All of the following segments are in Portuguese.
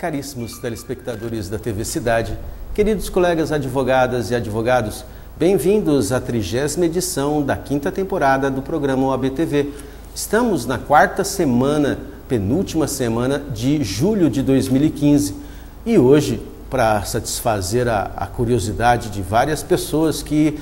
Caríssimos telespectadores da TV Cidade, queridos colegas advogadas e advogados, bem-vindos à 30ª edição da 5ª temporada do programa OAB TV. Estamos na 4ª semana, penúltima semana de julho de 2015 e hoje, para satisfazer a curiosidade de várias pessoas que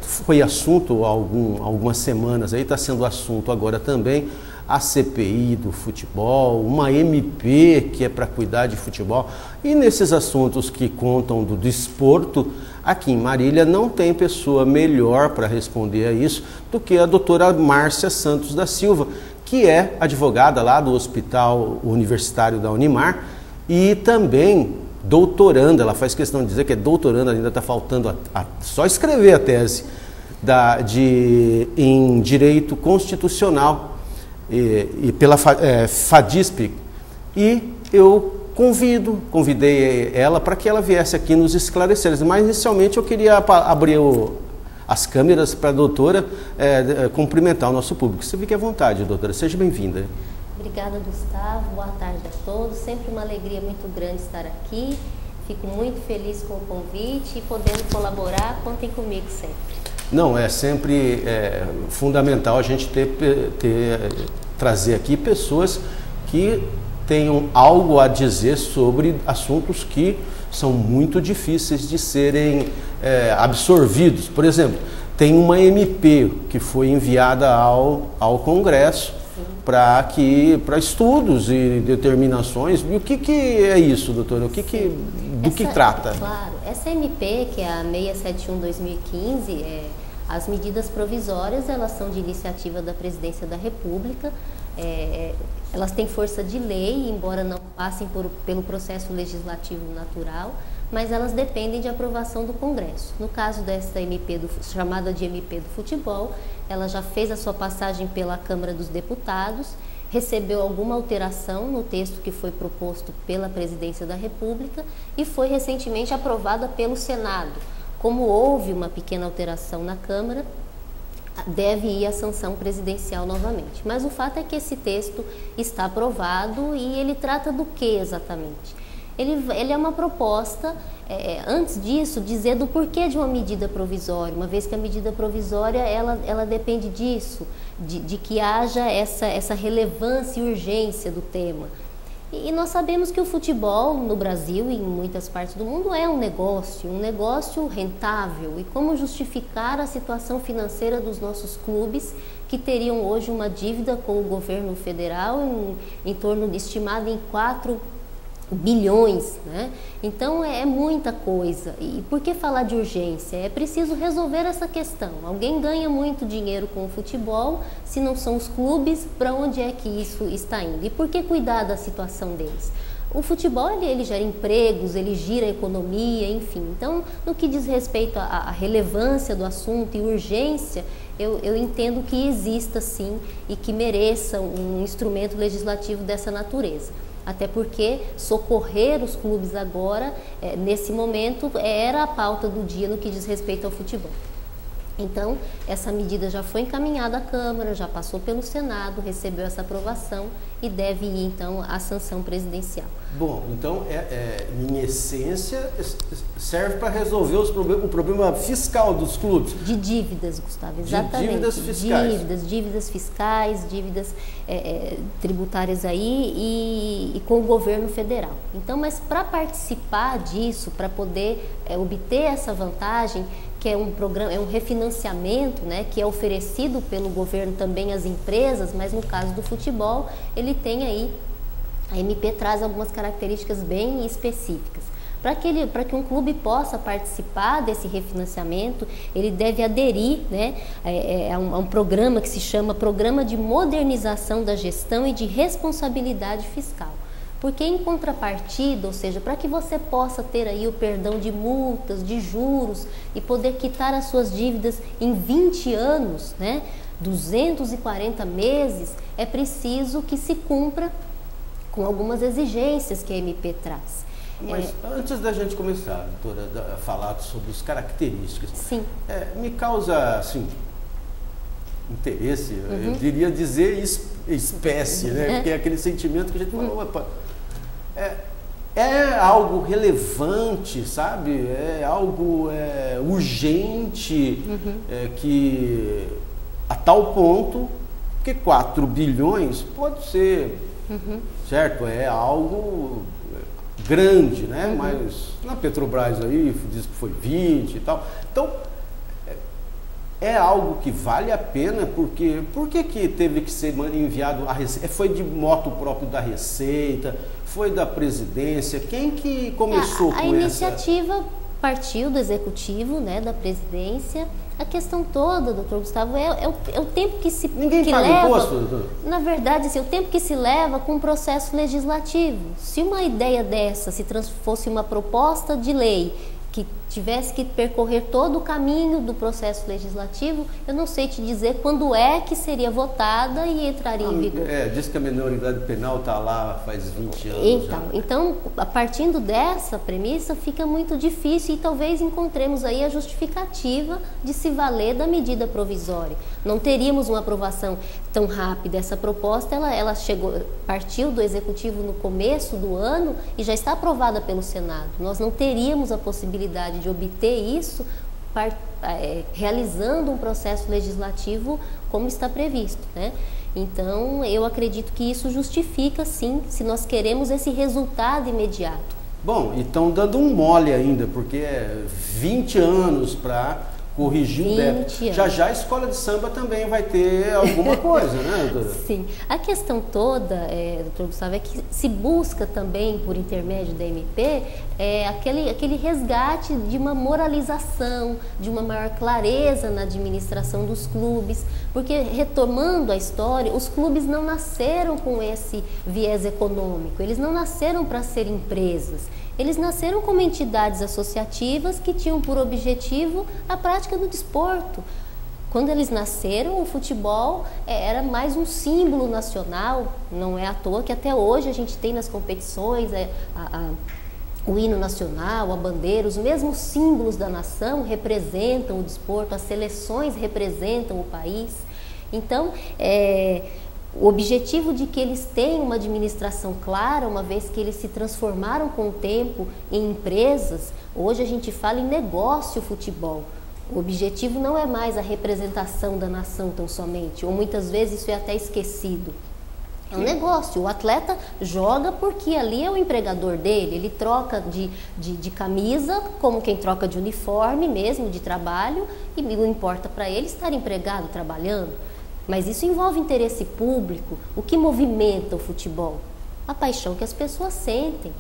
foi assunto há algumas semanas, aí está sendo assunto agora também, a CPI do futebol, uma MP que é para cuidar de futebol. E nesses assuntos que contam do desporto, aqui em Marília não tem pessoa melhor para responder a isso do que a doutora Márcia Santos da Silva, que é advogada lá do Hospital Universitário da Unimar e também doutoranda. Ela faz questão de dizer que é doutoranda, ainda está faltando só escrever a tese em Direito Constitucional e pela FADISP, e eu convidei ela para que ela viesse aqui nos esclarecer, mas inicialmente eu queria abrir as câmeras para a doutora cumprimentar o nosso público. Você fique à vontade, doutora, seja bem-vinda. Obrigada, Gustavo, boa tarde a todos, sempre uma alegria muito grande estar aqui, fico muito feliz com o convite e podendo colaborar, contem comigo sempre. Não, é sempre fundamental a gente trazer aqui pessoas que tenham algo a dizer sobre assuntos que são muito difíceis de serem absorvidos. Por exemplo, tem uma MP que foi enviada ao Congresso para estudos e determinações. E o que é isso, doutora? Do que trata? Claro, essa MP, que é a 671/2015, as medidas provisórias, elas são de iniciativa da Presidência da República, elas têm força de lei, embora não passem pelo processo legislativo natural, mas elas dependem de aprovação do Congresso. No caso dessa MP, chamada de MP do futebol, ela já fez a sua passagem pela Câmara dos Deputados, recebeu alguma alteração no texto que foi proposto pela Presidência da República e foi recentemente aprovada pelo Senado. Como houve uma pequena alteração na Câmara, deve ir à sanção presidencial novamente. Mas o fato é que esse texto está aprovado e ele trata do que exatamente? Ele é uma proposta, antes disso, dizer do porquê de uma medida provisória, uma vez que a medida provisória ela depende disso, de que haja essa relevância e urgência do tema. E nós sabemos que o futebol no Brasil e em muitas partes do mundo é um negócio rentável. E como justificar a situação financeira dos nossos clubes que teriam hoje uma dívida com o governo federal em torno estimada em 4 bilhões, né? Então é muita coisa. E por que falar de urgência? É preciso resolver essa questão. Alguém ganha muito dinheiro com o futebol, se não são os clubes, para onde é que isso está indo? E por que cuidar da situação deles? O futebol ele gera empregos, ele gira a economia, enfim. Então, no que diz respeito à relevância do assunto e urgência, eu entendo que exista sim e que mereça um instrumento legislativo dessa natureza. Até porque socorrer os clubes agora, nesse momento, era a pauta do dia no que diz respeito ao futebol. Então, essa medida já foi encaminhada à Câmara, já passou pelo Senado, recebeu essa aprovação e deve ir, então, à sanção presidencial. Bom, então, em essência, serve para resolver o problema fiscal dos clubes. De dívidas, Gustavo, exatamente. De dívidas fiscais. Dívidas fiscais, dívidas tributárias aí e com o governo federal. Então, mas para participar disso, para poder obter essa vantagem, que é um programa, é um refinanciamento, né, que é oferecido pelo governo também às empresas, mas no caso do futebol, ele tem aí, a MP traz algumas características bem específicas. Para que um clube possa participar desse refinanciamento, ele deve aderir, né, a um programa que se chama Programa de Modernização da Gestão e de Responsabilidade Fiscal. Porque em contrapartida, ou seja, para que você possa ter aí o perdão de multas, de juros e poder quitar as suas dívidas em 20 anos, né, 240 meses, é preciso que se cumpra com algumas exigências que a MP traz. Mas antes da gente começar, doutora, a falar sobre as características, sim. Me causa, assim, interesse, eu diria dizer espécie, né? Porque é aquele sentimento que a gente fala, opa, é algo relevante, sabe? É algo urgente, que a tal ponto que 4 bilhões pode ser, certo? É algo grande, né? Mas na Petrobras aí diz que foi 20 e tal. Então, é algo que vale a pena, porque por que teve que ser enviado a Receita? Foi de moto próprio da Receita? Foi da presidência? Quem que começou com essa? A iniciativa partiu do executivo, né, da presidência. A questão toda, doutor Gustavo, é o tempo que se Ninguém paga leva. Imposto, doutor? Na verdade, assim, o tempo que se leva com o processo legislativo. Se uma ideia dessa fosse uma proposta de lei que tivesse que percorrer todo o caminho do processo legislativo, eu não sei te dizer quando é que seria votada e entraria em vigor. Diz que a minoridade penal está lá faz 20 anos. Então, partindo dessa premissa, fica muito difícil e talvez encontremos aí a justificativa de se valer da medida provisória. Não teríamos uma aprovação tão rápida. Essa proposta, ela partiu do Executivo no começo do ano e já está aprovada pelo Senado. Nós não teríamos a possibilidade de obter isso realizando um processo legislativo como está previsto, né? Então, eu acredito que isso justifica, sim, se nós queremos esse resultado imediato. Bom, e estão dando um mole ainda, porque é 20 anos para corrigir o débito. Já a escola de samba também vai ter alguma coisa, né, doutora? Sim. A questão toda, doutor Gustavo, é que se busca também, por intermédio da MP, aquele resgate de uma moralização, de uma maior clareza na administração dos clubes, porque, retomando a história, os clubes não nasceram com esse viés econômico, eles não nasceram para ser empresas. Eles nasceram como entidades associativas que tinham por objetivo a prática do desporto. Quando eles nasceram, o futebol era mais um símbolo nacional, não é à toa que até hoje a gente tem nas competições o hino nacional, a bandeira, os mesmos símbolos da nação representam o desporto, as seleções representam o país. Então, o objetivo de que eles tenham uma administração clara, uma vez que eles se transformaram com o tempo em empresas, hoje a gente fala em negócio futebol. O objetivo não é mais a representação da nação tão somente, ou muitas vezes isso é até esquecido. É um negócio, o atleta joga porque ali é o empregador dele, ele troca de camisa como quem troca de uniforme mesmo, de trabalho, e não importa para ele estar empregado, trabalhando. Mas isso envolve interesse público. O que movimenta o futebol? A paixão que as pessoas sentem.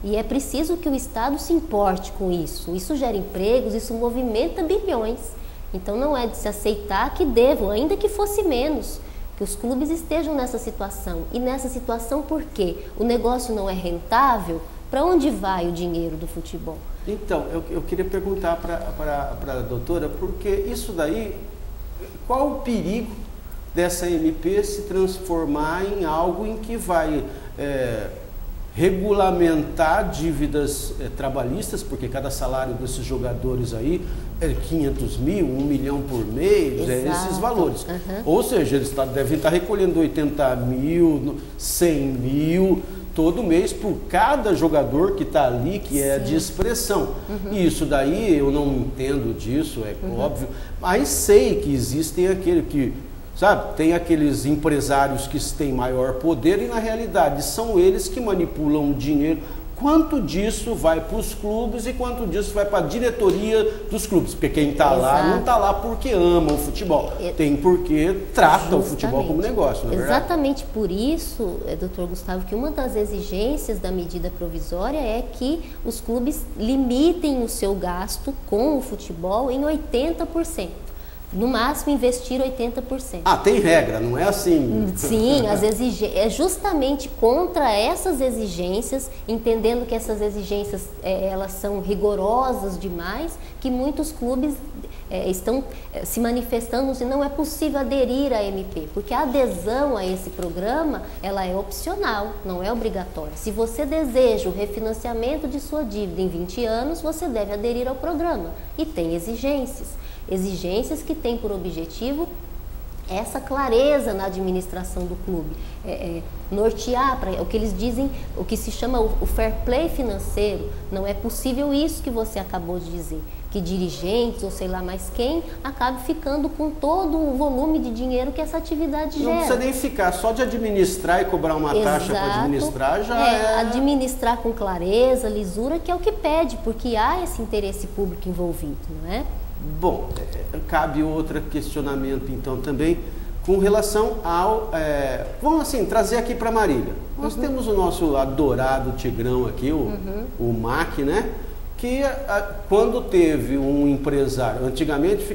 E é preciso que o Estado se importe com isso. Isso gera empregos, isso movimenta bilhões. Então não é de se aceitar que devam, ainda que fosse menos, que os clubes estejam nessa situação. E nessa situação por quê? O negócio não é rentável? Para onde vai o dinheiro do futebol? Então, eu queria perguntar para a doutora, porque isso daí, qual o perigo dessa MP se transformar em algo em que vai regulamentar dívidas trabalhistas, porque cada salário desses jogadores aí é 500 mil, 1 milhão por mês, esses valores. Ou seja, eles devem estar recolhendo 80 mil, 100 mil todo mês por cada jogador que está ali, que é de expressão. E isso daí eu não entendo disso, é óbvio, mas sei que existem aquele que, sabe, tem aqueles empresários que têm maior poder e na realidade são eles que manipulam o dinheiro. Quanto disso vai para os clubes e quanto disso vai para a diretoria dos clubes? Porque quem está lá não está lá porque ama o futebol, tem porque trata o futebol como negócio, não é verdade? Exatamente por isso, doutor Gustavo, que uma das exigências da medida provisória é que os clubes limitem o seu gasto com o futebol em 80%. No máximo, investir 80%. Ah, tem regra, não é assim? Sim, é justamente contra essas exigências, entendendo que essas exigências elas são rigorosas demais, que muitos clubes estão se manifestando e não é possível aderir à MP, porque a adesão a esse programa ela é opcional, não é obrigatória. Se você deseja o refinanciamento de sua dívida em 20 anos, você deve aderir ao programa e tem exigências que têm por objetivo essa clareza na administração do clube, nortear para o que eles dizem, o que se chama o fair play financeiro. Não é possível isso que você acabou de dizer, que dirigentes ou sei lá mais quem acabe ficando com todo o volume de dinheiro que essa atividade gera. Não precisa nem ficar, só de administrar e cobrar uma taxa para administrar já é... Administrar com clareza, lisura, que é o que pede, porque há esse interesse público envolvido, não é? Bom, cabe outro questionamento então também com relação ao... vamos assim, trazer aqui para Marília. Nós temos o nosso adorado Tigrão aqui, o MAC, né? Que quando teve um empresário, antigamente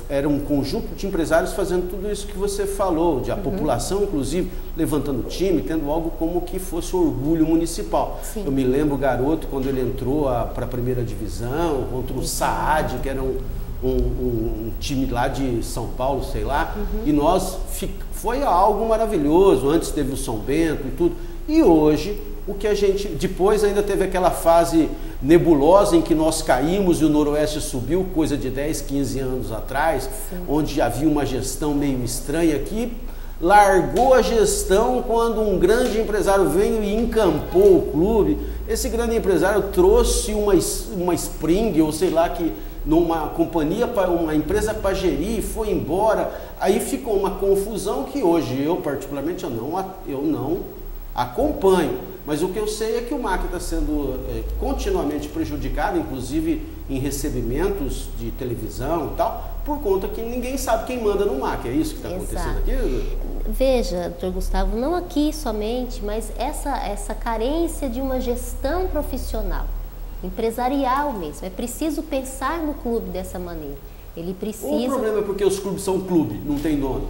era um conjunto de empresários fazendo tudo isso que você falou, a população inclusive levantando time, tendo algo como que fosse orgulho municipal. Sim. Eu me lembro, garoto, quando ele entrou para a primeira divisão, contra o Saad, que era um time lá de São Paulo, sei lá, e foi algo maravilhoso. Antes teve o São Bento e tudo, e hoje o que a gente, depois ainda teve aquela fase nebulosa em que nós caímos e o Noroeste subiu, coisa de 10, 15 anos atrás, onde havia uma gestão meio estranha que largou a gestão quando um grande empresário veio e encampou o clube. Esse grande empresário trouxe uma Spring, ou sei lá, que numa companhia, uma empresa para gerir, e foi embora. Aí ficou uma confusão que hoje eu particularmente eu não acompanho. Mas o que eu sei é que o MAC está sendo continuamente prejudicado, inclusive em recebimentos de televisão e tal, por conta que ninguém sabe quem manda no MAC. É isso que está acontecendo aqui? Veja, doutor Gustavo, não aqui somente, mas essa carência de uma gestão profissional, empresarial mesmo. É preciso pensar no clube dessa maneira. Ele precisa... O problema é porque os clubes são clube, não tem dono.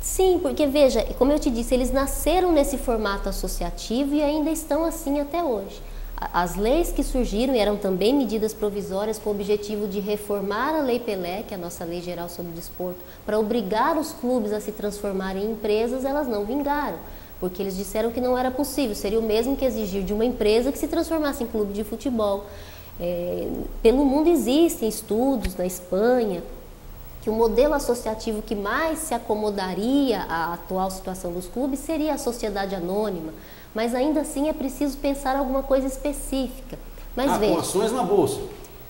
Sim, porque veja, como eu te disse, eles nasceram nesse formato associativo e ainda estão assim até hoje. As leis que surgiram eram também medidas provisórias com o objetivo de reformar a Lei Pelé, que é a nossa Lei Geral sobre o Desporto, para obrigar os clubes a se transformarem em empresas. Elas não vingaram, porque eles disseram que não era possível, seria o mesmo que exigir de uma empresa que se transformasse em clube de futebol. Pelo mundo existem estudos, na Espanha, que o modelo associativo que mais se acomodaria à atual situação dos clubes seria a sociedade anônima, mas ainda assim é preciso pensar alguma coisa específica. Mas veja, com ações na bolsa.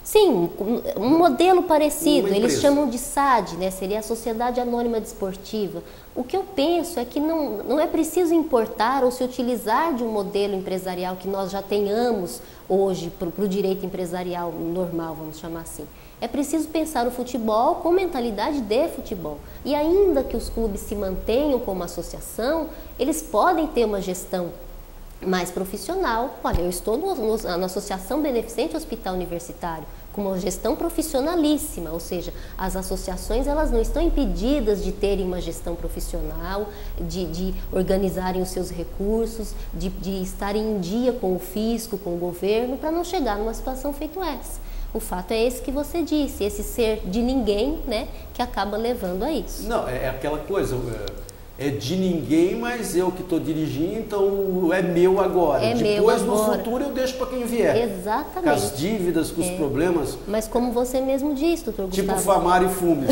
Sim, um modelo parecido, eles chamam de SAD, né? Seria a Sociedade Anônima Desportiva. O que eu penso é que não é preciso importar ou se utilizar de um modelo empresarial que nós já tenhamos hoje para o direito empresarial normal, vamos chamar assim. É preciso pensar o futebol com mentalidade de futebol. E ainda que os clubes se mantenham como associação, eles podem ter uma gestão mais profissional. Olha, eu estou na Associação Beneficente Hospital Universitário, com uma gestão profissionalíssima, ou seja, as associações elas não estão impedidas de terem uma gestão profissional, de organizarem os seus recursos, de estarem em dia com o fisco, com o governo, para não chegar numa situação feita essa. O fato é esse que você disse, esse ser de ninguém, né, que acaba levando a isso. Não, é aquela coisa, é de ninguém, mas eu que estou dirigindo, então é meu agora. Depois, no futuro, eu deixo para quem vier. Exatamente. Com as dívidas, com os problemas. Mas como você mesmo disse, doutor Gustavo. Tipo Famar e Fume.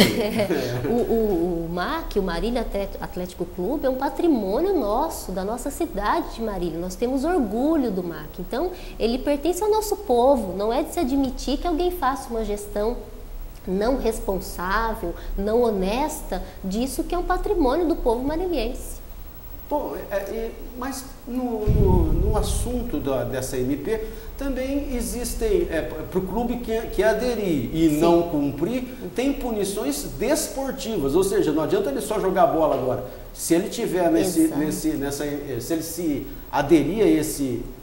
O MAC, o Marília Atlético Clube, é um patrimônio nosso, da nossa cidade de Marília. Nós temos orgulho do MAC. Então, ele pertence ao nosso povo. Não é de se admitir que alguém faça uma gestão não responsável, não honesta, disso que é um patrimônio do povo marilhense. Bom, mas no assunto dessa MP, também existem, para o clube que aderir e Sim. não cumprir, tem punições desportivas, ou seja, não adianta ele só jogar bola agora. Se ele tiver se ele se aderir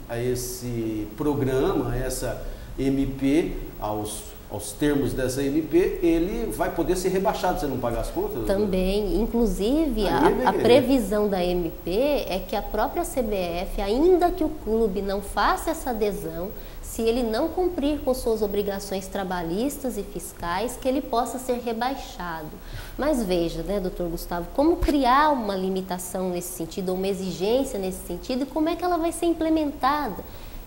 a esse programa, a essa MP, aos termos dessa MP, ele vai poder ser rebaixado se não pagar as contas? Também, inclusive, a previsão da MP é que a própria CBF, ainda que o clube não faça essa adesão, se ele não cumprir com suas obrigações trabalhistas e fiscais, que ele possa ser rebaixado. Mas veja, né, doutor Gustavo, como criar uma limitação nesse sentido, ou uma exigência nesse sentido, e como é que ela vai ser implementada?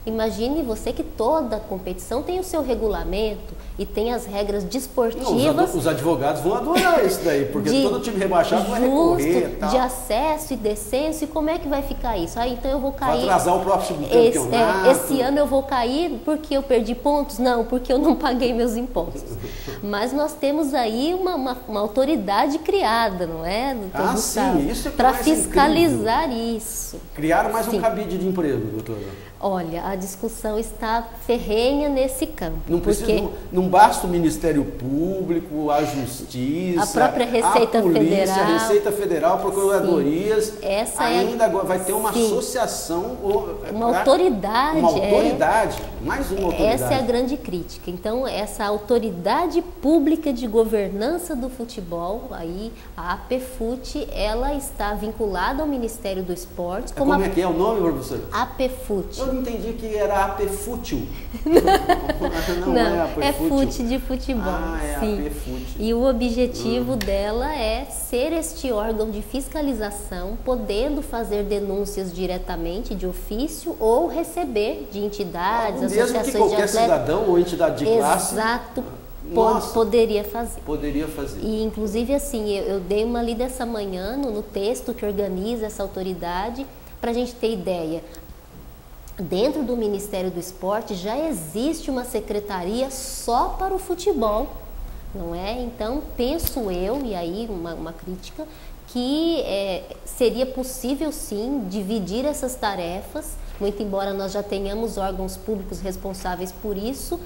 Imagine você que toda competição tem o seu regulamento e tem as regras desportivas. Não, os advogados vão adorar isso daí, porque todo time rebaixado vai recorrer. Tal. De acesso e descenso, e como é que vai ficar isso? Então eu vou cair... Vai atrasar o próximo campeonato. Esse ano eu vou cair porque eu perdi pontos? Não, porque eu não paguei meus impostos. Mas nós temos aí uma autoridade criada, não é, doutor Gustavo? Sim, isso é para fiscalizar incrível. Isso. Criaram mais um cabide de emprego, doutora. Olha, a discussão está ferrenha nesse campo. Não basta o Ministério Público, a Justiça, a própria Receita a Polícia, Federal, a Receita Federal, Procuradorias. Essa agora vai ter uma associação. Uma autoridade. Mais uma autoridade. Essa é a grande crítica. Então, essa autoridade pública de governança do futebol, aí a APFUT, ela está vinculada ao Ministério do Esporte. Como é que é o nome, professor? APFUT. Eu entendi que era APFútil. Não, é FUT de futebol. Sim. APFUT. E o objetivo dela é ser este órgão de fiscalização, podendo fazer denúncias diretamente, de ofício, ou receber de entidades, associações de atletas. Mesmo que qualquer cidadão ou entidade de classe. Exato. Poderia fazer. Poderia fazer. E, inclusive, assim, eu dei uma lida essa manhã no texto que organiza essa autoridade, para a gente ter ideia. Dentro do Ministério do Esporte já existe uma secretaria só para o futebol, não é? Então, penso eu, e aí uma crítica, que seria possível sim dividir essas tarefas, muito embora nós já tenhamos órgãos públicos responsáveis por isso,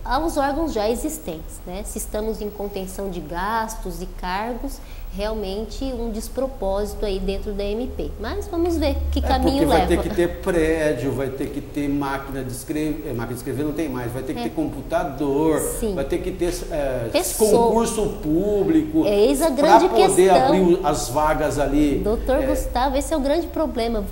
aos órgãos já existentes, né? Se estamos em contenção de gastos e cargos, realmente um despropósito aí dentro da MP. Mas vamos ver que caminho leva. Vai ter que ter prédio, vai ter que ter máquina de escrever, máquina de escrever não tem mais, vai ter que ter computador, vai ter que ter concurso público para poder abrir as vagas ali. Doutor Gustavo, esse é o grande problema.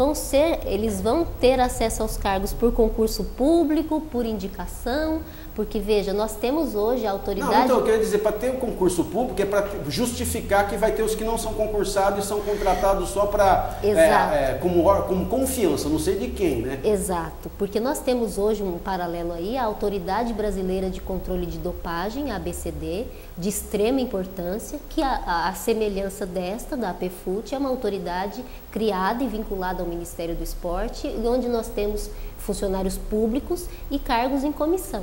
Eles vão ter acesso aos cargos por concurso público, por indicação. Porque, veja, nós temos hoje a autoridade... Não, então, eu queria dizer, para ter um concurso público é para justificar que vai ter os que não são concursados e são contratados só para... como confiança, não sei de quem, né? Exato, porque nós temos hoje um paralelo aí, a Autoridade Brasileira de Controle de Dopagem, a ABCD, de extrema importância, que a semelhança desta, da APFUT, é uma autoridade criada e vinculada ao Ministério do Esporte, onde nós temos funcionários públicos e cargos em comissão.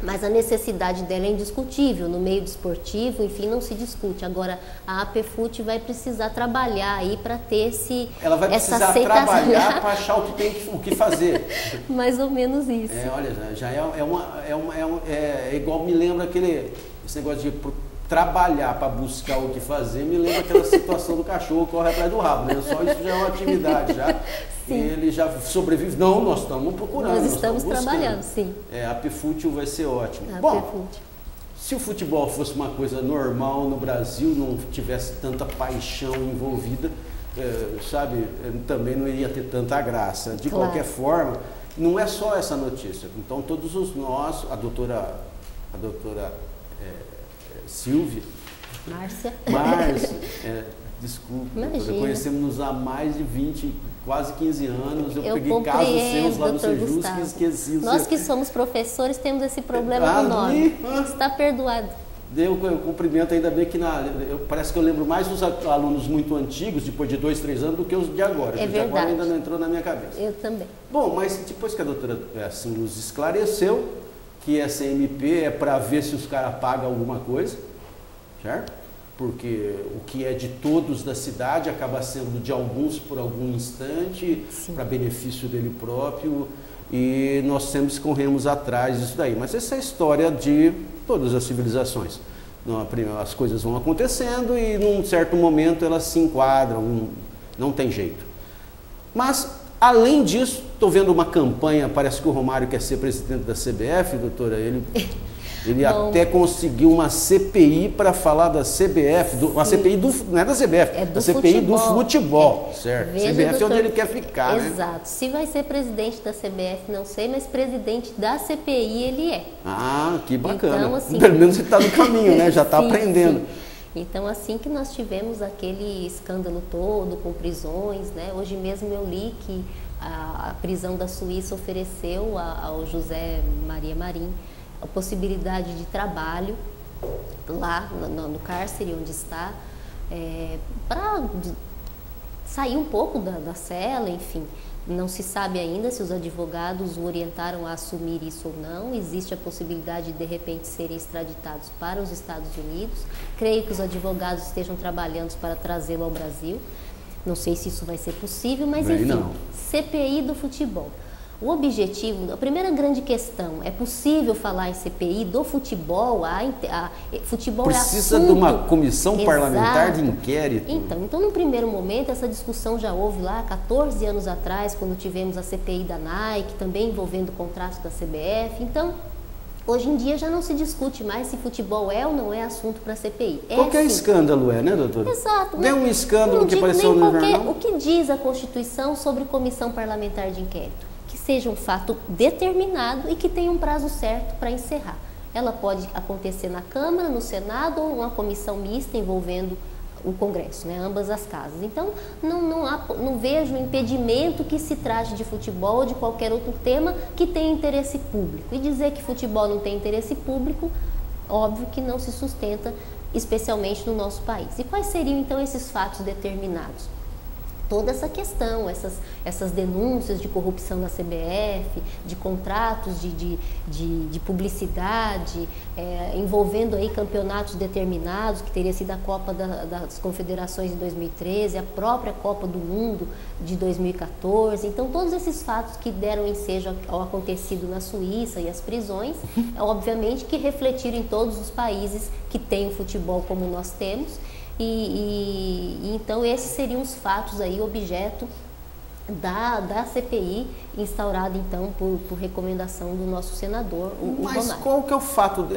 Mas a necessidade dela é indiscutível, no meio desportivo, enfim, não se discute. Agora, a APFUT vai precisar trabalhar aí para ter ela vai precisar trabalhar para achar o que fazer. Mais ou menos isso. Olha, já é igual, me lembra esse negócio de trabalhar para buscar o que fazer, me lembra aquela situação do cachorro que corre atrás do rabo, né? Só isso já é uma atividade, já. Sim. Ele já sobrevive. Não, nós estamos procurando. Nós estamos trabalhando, sim. A APFUT vai ser ótimo. Bom, se o futebol fosse uma coisa normal no Brasil, não tivesse tanta paixão envolvida, também não iria ter tanta graça. De qualquer forma, não é só essa notícia. Então, todos nós, a doutora Silvia, Márcia, desculpa, conhecemos-nos há mais de 20, quase 15 anos. Eu peguei casos seus lá no Sejus que esqueci. Nós que somos professores temos esse problema no nome. Está perdoado. Eu cumprimento, ainda bem que parece que eu lembro mais dos alunos muito antigos, depois de 2, 3 anos, do que os de agora. É verdade. De agora ainda não entrou na minha cabeça. Eu também. Bom, mas depois que a doutora nos esclareceu que essa MP é para ver se os caras pagam alguma coisa, certo? Porque o que é de todos da cidade acaba sendo de alguns por algum instante, para benefício dele próprio, e nós sempre corremos atrás disso daí. Mas essa é a história de todas as civilizações. As coisas vão acontecendo e num certo momento elas se enquadram, não tem jeito. Mas, além disso, estou vendo uma campanha, parece que o Romário quer ser presidente da CBF, doutora, ele até conseguiu uma CPI para falar da CBF, uma CPI não é da CBF, da CPI do futebol, certo? Veja, CBF doutor, é onde ele quer ficar, né? Exato. Se vai ser presidente da CBF, não sei, mas presidente da CPI ele é. Ah, que bacana. Então, assim, pelo menos ele está no caminho, né? Já está aprendendo. Sim. Então, assim que nós tivemos aquele escândalo todo, com prisões, né? Hoje mesmo eu li que a prisão da Suíça ofereceu ao José Maria Marim a possibilidade de trabalho lá no cárcere onde está, para sair um pouco da cela, enfim. Não se sabe ainda se os advogados o orientaram a assumir isso ou não. Existe a possibilidade de repente serem extraditados para os Estados Unidos. Creio que os advogados estejam trabalhando para trazê-lo ao Brasil. Não sei se isso vai ser possível, mas enfim, não. CPI do futebol. O objetivo, a primeira grande questão, é possível falar em CPI do futebol? Futebol precisa é assunto, de uma comissão exato, parlamentar de inquérito? Então, no primeiro momento, essa discussão já houve lá 14 anos atrás, quando tivemos a CPI da Nike, também envolvendo o contrato da CBF. Então, hoje em dia já não se discute mais se futebol é ou não é assunto para a CPI. Qualquer escândalo né, doutora? Exato. Não é um escândalo que apareceu no jornal? O que diz a Constituição sobre comissão parlamentar de inquérito? Que seja um fato determinado e que tenha um prazo certo para encerrar. Ela pode acontecer na Câmara, no Senado ou uma comissão mista envolvendo o Congresso, né? Ambas as casas. Então, não vejo impedimento que se trate de futebol ou de qualquer outro tema que tenha interesse público. E dizer que futebol não tem interesse público, óbvio que não se sustenta, especialmente no nosso país. E quais seriam, então, esses fatos determinados? Toda essa questão, essas denúncias de corrupção na CBF, de contratos de publicidade, envolvendo aí campeonatos determinados, que teria sido a Copa das Confederações de 2013, a própria Copa do Mundo de 2014. Então, todos esses fatos que deram ensejo ao acontecido na Suíça e as prisões, obviamente que refletiram em todos os países que têm o futebol como nós temos. Então esses seriam os fatos aí, objeto da CPI, instaurada então por recomendação do nosso senador, o Mas Romário. qual que é o fato,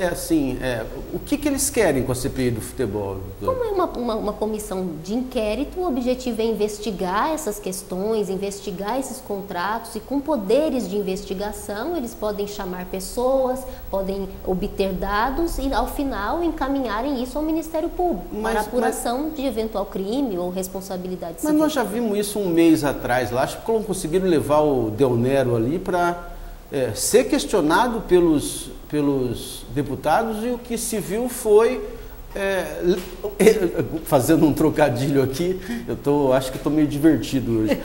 o que eles querem com a CPI do futebol? Como é uma comissão de inquérito, o objetivo é investigar essas questões, investigar esses contratos, e com poderes de investigação eles podem chamar pessoas, podem obter dados e ao final encaminharem isso ao Ministério Público para apuração de eventual crime ou responsabilidade civil. Mas nós já vimos isso um mês atrás lá, acho que não conseguiram levar o Del Nero ali para ser questionado pelos deputados, e o que se viu foi, fazendo um trocadilho aqui, acho que estou meio divertido hoje,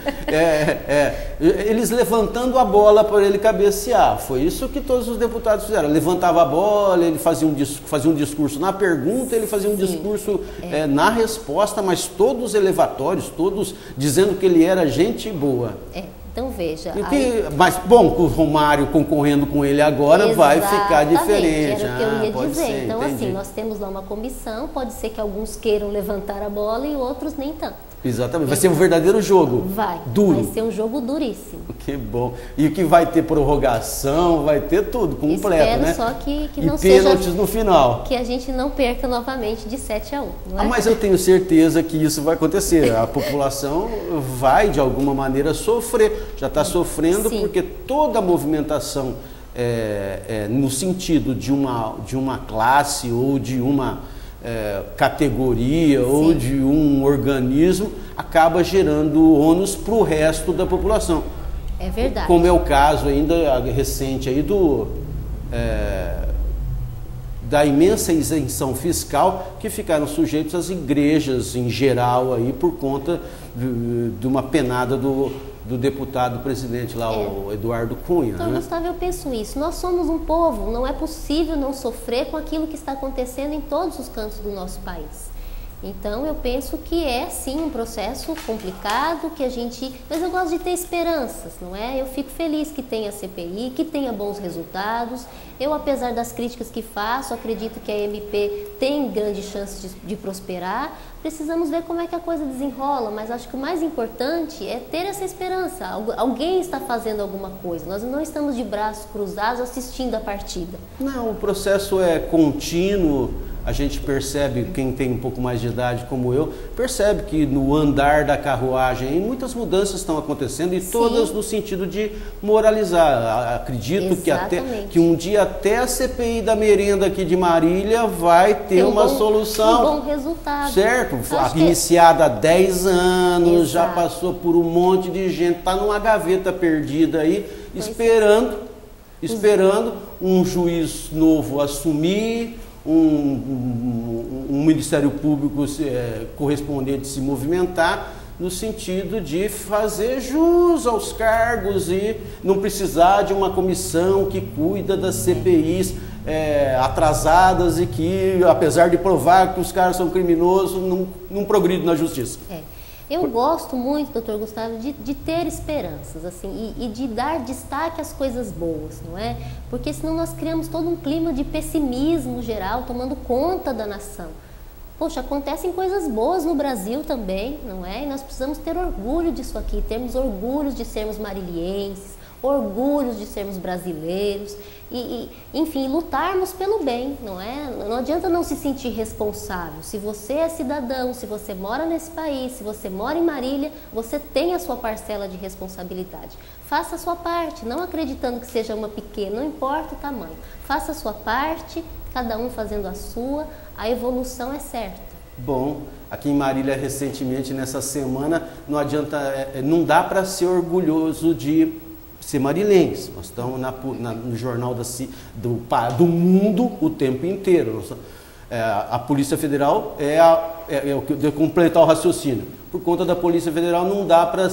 eles levantando a bola para ele cabecear. Foi isso que todos os deputados fizeram. Levantava a bola, ele fazia um discurso na pergunta, ele fazia um discurso na resposta, mas todos elevatórios, todos dizendo que ele era gente boa. Então veja. Mas bom, com o Romário concorrendo com ele agora, vai ficar diferente. Era o que eu ia dizer. Ser, então, entendi. assim, nós temos lá uma comissão, pode ser que alguns queiram levantar a bola e outros nem tanto. Exatamente. Vai ser um verdadeiro jogo. Duro. Vai ser um jogo duríssimo. Que bom. E que vai ter prorrogação, vai ter tudo completo, Espero né? Só que e não pênaltis seja, no final. Que a gente não perca novamente de 7-1. Não é? Mas eu tenho certeza que isso vai acontecer. A população vai, de alguma maneira, sofrer. Já está sofrendo. Sim. Porque toda a movimentação no sentido de uma classe ou de uma categoria, sim, ou de um organismo, acaba gerando ônus para o resto da população. É verdade. Como é o caso ainda recente aí da imensa isenção fiscal que ficaram sujeitos às igrejas em geral aí por conta de uma penada do deputado presidente lá, o Eduardo Cunha. Então, Gustavo, eu penso isso. Nós somos um povo, não é possível não sofrer com aquilo que está acontecendo em todos os cantos do nosso país. Então, eu penso que é, sim, um processo complicado, mas eu gosto de ter esperanças, não é? Eu fico feliz que tenha CPI, que tenha bons resultados. Eu, apesar das críticas que faço, acredito que a MP tem grande chance de prosperar. Precisamos ver como é que a coisa desenrola, mas acho que o mais importante é ter essa esperança. Alguém está fazendo alguma coisa, nós não estamos de braços cruzados assistindo a partida. Não, o processo é contínuo. a gente percebe, quem tem um pouco mais de idade como eu, percebe que no andar da carruagem muitas mudanças estão acontecendo e todas no sentido de moralizar. Acredito que um dia até a CPI da merenda aqui de Marília vai ter uma solução. Um bom resultado. Certo? Iniciada há 10 anos, já passou por um monte de gente, está numa gaveta perdida aí, esperando um juiz novo assumir, um Ministério Público correspondente se movimentar, no sentido de fazer jus aos cargos e não precisar de uma comissão que cuida das CPIs atrasadas e que, apesar de provar que os caras são criminosos, não progride na justiça. Eu gosto muito, doutor Gustavo, de ter esperanças, assim, e de dar destaque às coisas boas, não é? Porque senão nós criamos todo um clima de pessimismo geral, tomando conta da nação. Poxa, acontecem coisas boas no Brasil também, não é? E nós precisamos ter orgulho disso aqui, termos orgulho de sermos marilienses, orgulhos de sermos brasileiros enfim, lutarmos pelo bem, não é? Não adianta não se sentir responsável. Se você é cidadão, se você mora nesse país, se você mora em Marília, você tem a sua parcela de responsabilidade. Faça a sua parte, não acreditando que seja uma pequena, não importa o tamanho. Faça a sua parte, cada um fazendo a sua, a evolução é certa. Bom, aqui em Marília recentemente, nessa semana, não dá para ser orgulhoso de ser marilense. Nós estamos no jornal do mundo o tempo inteiro. A Polícia Federal de completar o raciocínio. Por conta da Polícia Federal não dá para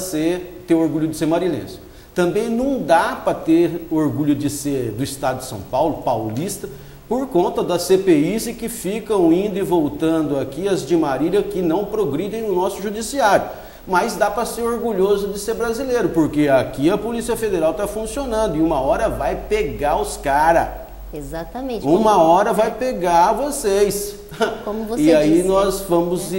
ter orgulho de ser marilense. Também não dá para ter orgulho de ser do estado de São Paulo, paulista, por conta das CPIs que ficam indo e voltando aqui, as de Marília, que não progridem no nosso judiciário. Mas dá para ser orgulhoso de ser brasileiro, porque aqui a Polícia Federal está funcionando e uma hora vai pegar os caras. Exatamente. Uma hora vai pegar vocês. Como você e aí disse, nós vamos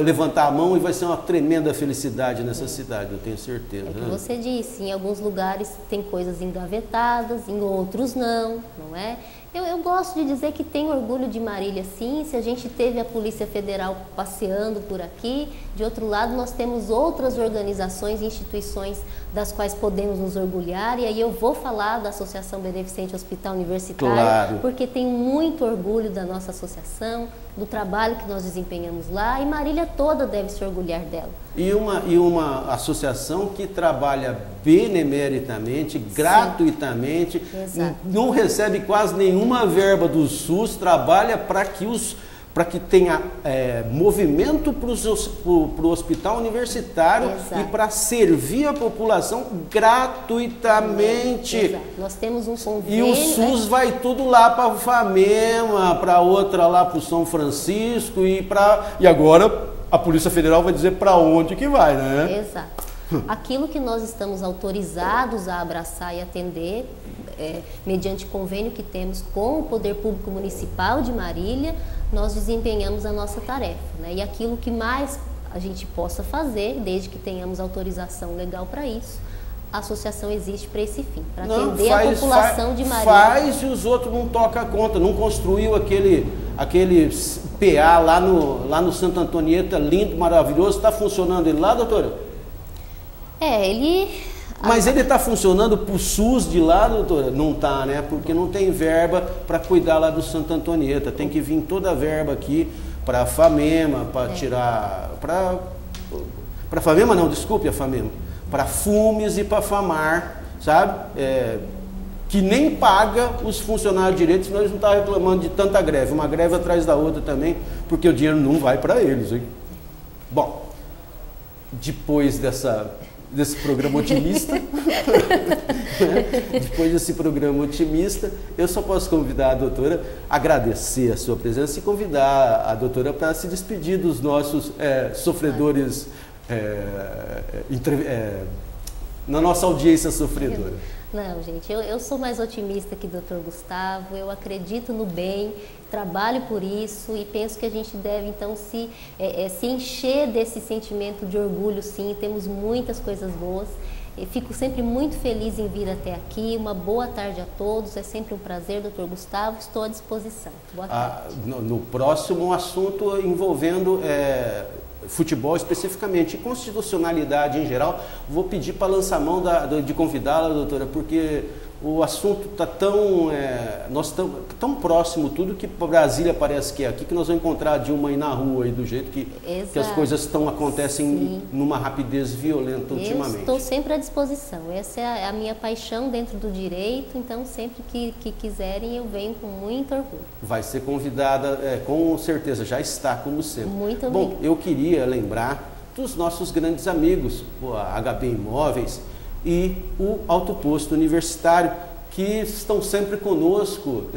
levantar a mão e vai ser uma tremenda felicidade nessa cidade, eu tenho certeza. É o que você disse, em alguns lugares tem coisas engavetadas, em outros não é? Eu gosto de dizer que tenho orgulho de Marília, sim. Se a gente teve a Polícia Federal passeando por aqui, de outro lado nós temos outras organizações e instituições das quais podemos nos orgulhar, e aí eu vou falar da Associação Beneficente Hospital Universitário, claro, porque tenho muito orgulho da nossa associação, do trabalho que nós desempenhamos lá, e Marília toda deve se orgulhar dela. E uma associação que trabalha benemeritamente, gratuitamente, não recebe quase nenhuma verba do SUS, trabalha para que tenha movimento para o hospital universitário. Exato. E para servir a população gratuitamente. Exato. Nós temos um convênio. E o SUS vai tudo lá para a FAMEMA, para outra lá para o São Francisco e agora a Polícia Federal vai dizer para onde que vai, né? Exato. Aquilo que nós estamos autorizados a abraçar e atender, mediante convênio que temos com o Poder Público Municipal de Marília, nós desempenhamos a nossa tarefa, né? E aquilo que mais a gente possa fazer, desde que tenhamos autorização legal para isso, a associação existe para esse fim, para atender a população de Marília. Faz e os outros não tocam a conta, não construiu aquele PA lá no Santa Antonieta, lindo, maravilhoso, está funcionando ele lá, doutora? Mas ele está funcionando para o SUS de lá, doutora? Não está, né? Porque não tem verba para cuidar lá do Santa Antonieta. Tem que vir toda a verba aqui para a FAMEMA, para tirar... Para a FAMEMA não, desculpe a FAMEMA. Para FUMES e para FAMAR, sabe? Que nem paga os funcionários direito, senão eles não estão reclamando de tanta greve. Uma greve atrás da outra também, porque o dinheiro não vai para eles, hein? Bom, depois desse programa otimista, depois desse programa otimista, eu só posso convidar a doutora, agradecer a sua presença e convidar a doutora para se despedir dos nossos sofredores, na nossa audiência sofredora. Não, gente, eu sou mais otimista que o doutor Gustavo, eu acredito no bem, trabalho por isso e penso que a gente deve então se encher desse sentimento de orgulho, sim, temos muitas coisas boas. fico sempre muito feliz em vir até aqui. Uma boa tarde a todos, é sempre um prazer, doutor Gustavo, estou à disposição. Boa tarde. No próximo assunto envolvendo futebol especificamente e constitucionalidade em geral, vou pedir para lançar a mão de convidá-la, doutora, porque o assunto está nós estamos tão próximo tudo que Brasília parece que é aqui, que nós vamos encontrar a Dilma aí na rua aí, do jeito que as coisas acontecem numa rapidez violenta ultimamente. Eu estou sempre à disposição, essa é a minha paixão dentro do direito, então sempre que quiserem eu venho com muito orgulho. Vai ser convidada, com certeza, já está como sempre. Muito obrigada. Bom, eu queria lembrar dos nossos grandes amigos, a HB Imóveis e o Auto Posto Universitário, que estão sempre conosco,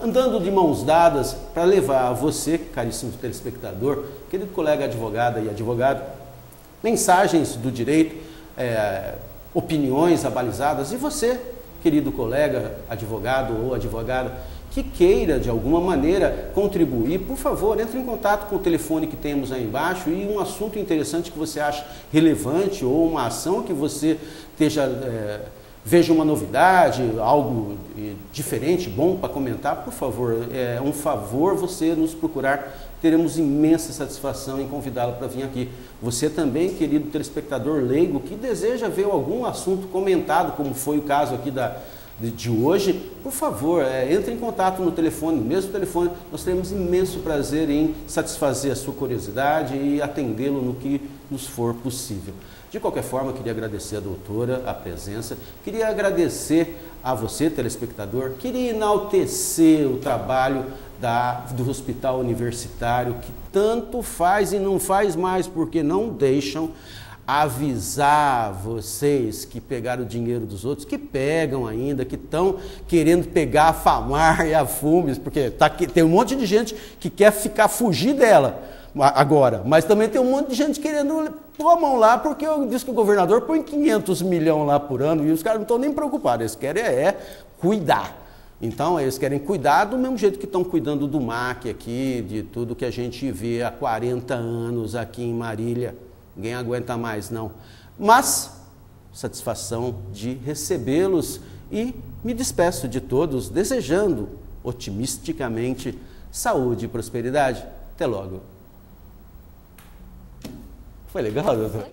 andando de mãos dadas para levar a você, caríssimo telespectador, querido colega advogada e advogado, mensagens do direito, opiniões abalizadas, e você, querido colega advogado ou advogada, que queira de alguma maneira contribuir, por favor, entre em contato com o telefone que temos aí embaixo e um assunto interessante que você acha relevante ou uma ação que você veja uma novidade, algo diferente, bom para comentar, por favor, é um favor você nos procurar, teremos imensa satisfação em convidá-lo para vir aqui. Você também, querido telespectador leigo, que deseja ver algum assunto comentado, como foi o caso aqui de hoje, por favor, entre em contato no telefone, no mesmo telefone, nós teremos imenso prazer em satisfazer a sua curiosidade e atendê-lo no que nos for possível. De qualquer forma, queria agradecer a doutora, a presença, queria agradecer a você, telespectador, queria enaltecer o trabalho do Hospital Universitário, que tanto faz e não faz mais, porque não deixam avisar vocês que pegaram o dinheiro dos outros, que pegam ainda, que estão querendo pegar a FAMAR e a FUMES, porque tem um monte de gente que quer fugir dela agora, mas também tem um monte de gente querendo pôr a mão lá, porque diz que o governador põe 500 milhões lá por ano e os caras não estão nem preocupados, eles querem cuidar. Então, eles querem cuidar do mesmo jeito que estão cuidando do MAC aqui, de tudo que a gente vê há 40 anos aqui em Marília. Ninguém aguenta mais, não. Mas, satisfação de recebê-los e me despeço de todos, desejando otimisticamente saúde e prosperidade. Até logo. Foi legal, doutor?